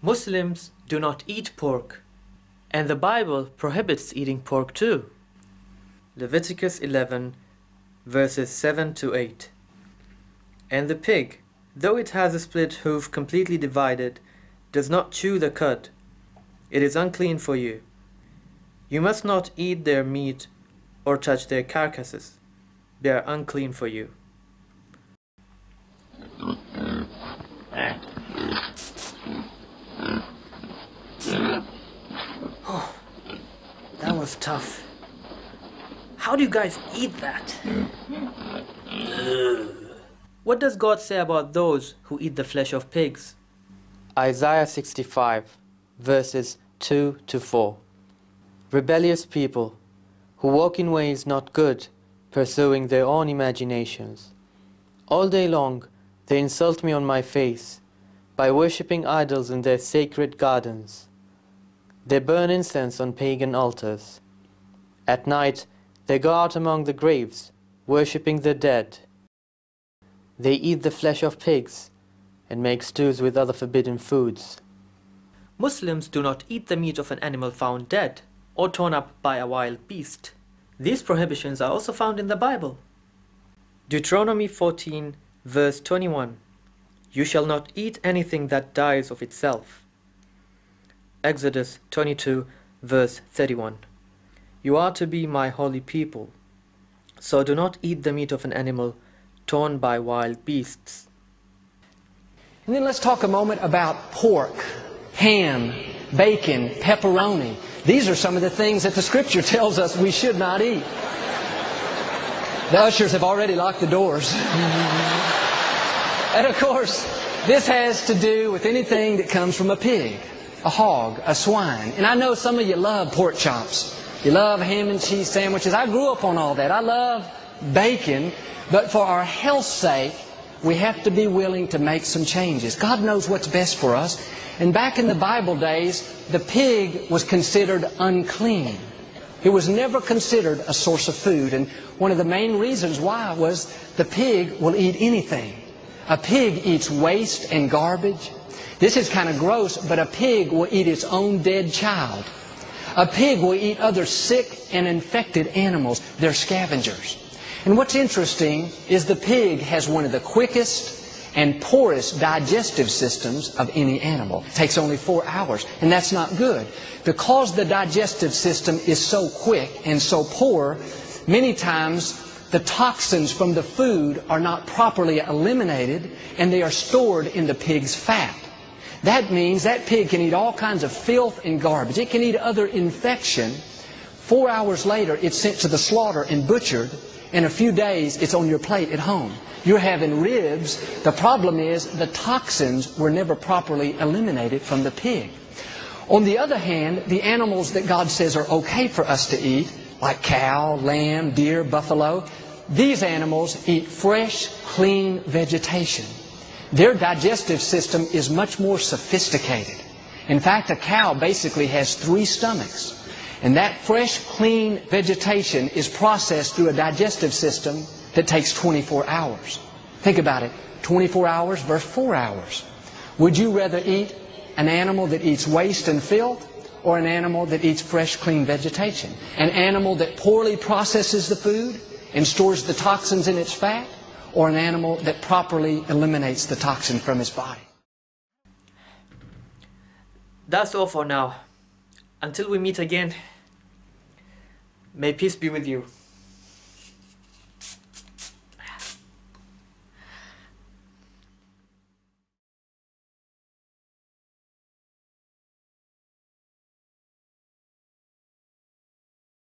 Muslims do not eat pork, and the Bible prohibits eating pork too. Leviticus 11, verses 7 to 8. And the pig, though it has a split hoof completely divided, does not chew the cud. It is unclean for you. You must not eat their meat or touch their carcasses. They are unclean for you. Oh, that was tough. How do you guys eat that? What does God say about those who eat the flesh of pigs? Isaiah 65, verses 2 to 4. Rebellious people, who walk in ways not good, pursuing their own imaginations. All day long they insult me on my face by worshipping idols in their sacred gardens. They burn incense on pagan altars. At night they go out among the graves, worshipping the dead. They eat the flesh of pigs and make stews with other forbidden foods. Muslims do not eat the meat of an animal found dead or torn up by a wild beast. These prohibitions are also found in the Bible. Deuteronomy 14, verse 21. You shall not eat anything that dies of itself. Exodus 22, verse 31. You are to be my holy people, so do not eat the meat of an animal torn by wild beasts. And then let's talk a moment about pork, ham, bacon, pepperoni. These are some of the things that the Scripture tells us we should not eat. The ushers have already locked the doors. And of course, this has to do with anything that comes from a pig, a hog, a swine. And I know some of you love pork chops. You love ham and cheese sandwiches. I grew up on all that. I love bacon. But for our health's sake, we have to be willing to make some changes. God knows what's best for us. And back in the Bible days, the pig was considered unclean. It was never considered a source of food. And one of the main reasons why was the pig will eat anything. A pig eats waste and garbage. This is kind of gross, but a pig will eat its own dead child. A pig will eat other sick and infected animals. They're scavengers. And what's interesting is the pig has one of the quickest and poorest digestive systems of any animal. It takes only 4 hours, and that's not good. Because the digestive system is so quick and so poor, many times the toxins from the food are not properly eliminated, and they are stored in the pig's fat. That means that pig can eat all kinds of filth and garbage. It can eat other infection. 4 hours later, it's sent to the slaughter and butchered. In a few days, it's on your plate at home. You're having ribs. The problem is the toxins were never properly eliminated from the pig. On the other hand, the animals that God says are okay for us to eat, like cow, lamb, deer, buffalo, these animals eat fresh, clean vegetation. Their digestive system is much more sophisticated. In fact, a cow basically has 3 stomachs. And that fresh, clean vegetation is processed through a digestive system that takes 24 hours. Think about it. 24 hours versus 4 hours. Would you rather eat an animal that eats waste and filth, or an animal that eats fresh, clean vegetation? An animal that poorly processes the food and stores the toxins in its fat, or an animal that properly eliminates the toxin from its body? That's all for now. Until we meet again, may peace be with you.